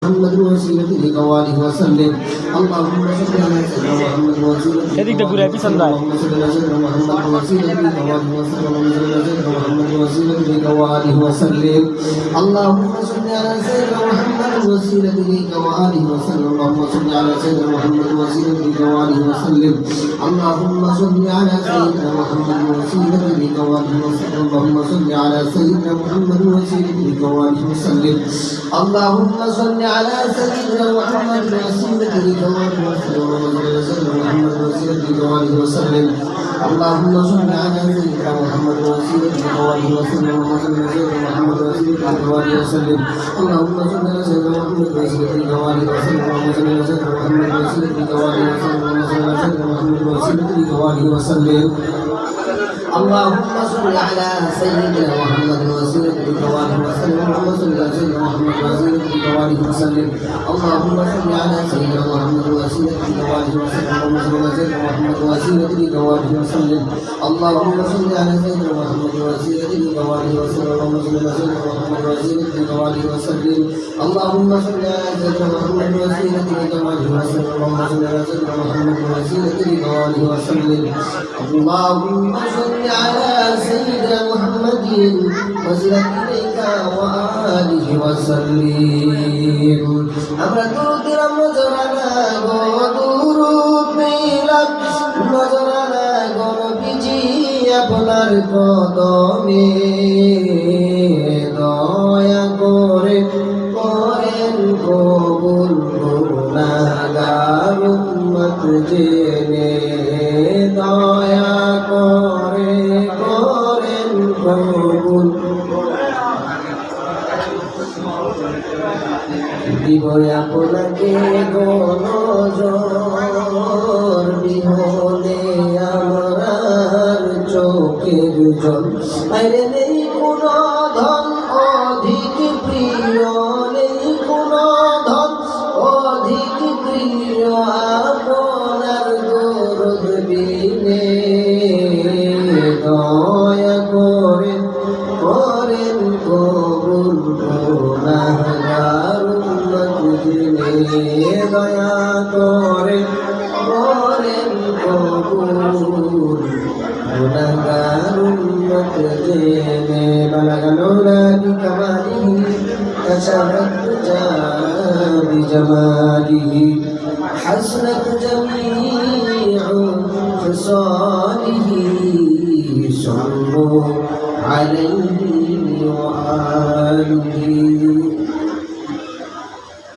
محمد وسيلته وآله وسلم اللهم صل على سيدنا محمد وسيلته اللهم صل على سيدنا محمد وسيلته وآله وسلم محمد وسيلته وآله وسلم اللهم صل على سيدنا محمد وسيلته وآله وسلم اللهم صل على سيدنا محمد وسيلته وآله وسلم اللهم صل على سيدنا محمد وسيلته وآله وسلم اللهم صل على سيدنا محمد وسيلته وآله وسلم اللهم صل على سيدنا محمد وسيلته وآله وسلم اللهم صل على سيدنا محمد وسيلته وآله وسلم محمد وسيلته وآله وسلم اللهم صل على سيدنا محمد وسيلته وآله وسلم محمد وسيلته وآله وسلم اللهم صل على سيدنا محمد وسيلته وآله وسلم اللهم صل على سيدنا محمد وسيلته وآله وسلم اللهم صل على سيدنا محمد وسيلته وآله وسلم اللهم صل على سيدنا محمد وسيلته وآله وسلم اللهم صل على سيدنا محمد وسيلته وآله وسلم اللهم صل على سيدنا محمد وسيلته وآله وسلم اللهم صل على سيدنا محمد وسيلته وآله وسلم اللهم صل على سيدنا محمد وسيلته وآله وسلم اللهم صل على سيدنا محمد وسلم إليك وآله وسلم আমরা দুরুদ নজরানা গো দুরুদ মিলাদ নজরানা গো নবীজি আপনার কদমে দয়া করে করেন কবুল গুনাহগার উম্মত জেনে দয়া করে করেন কবুল দিব আপনাকে গনজর বিহনে আমার চোখের জল আরে নেই কোনো ধন অধিক প্রিয় নেই কোনো ধন অধিক প্রিয় আপনার দরদ বিনে দয়া করে করেন কবুল গুনাহগার উম্মত জেনে দয়া করে করেন কবুল গুনাহগার উম্মত জেনে বালাগানোলা বিকামালিহি কাশাফাত বিজামালিহি হাসনাত জামিউ ফিসালিহি সাল্লু আলাইহি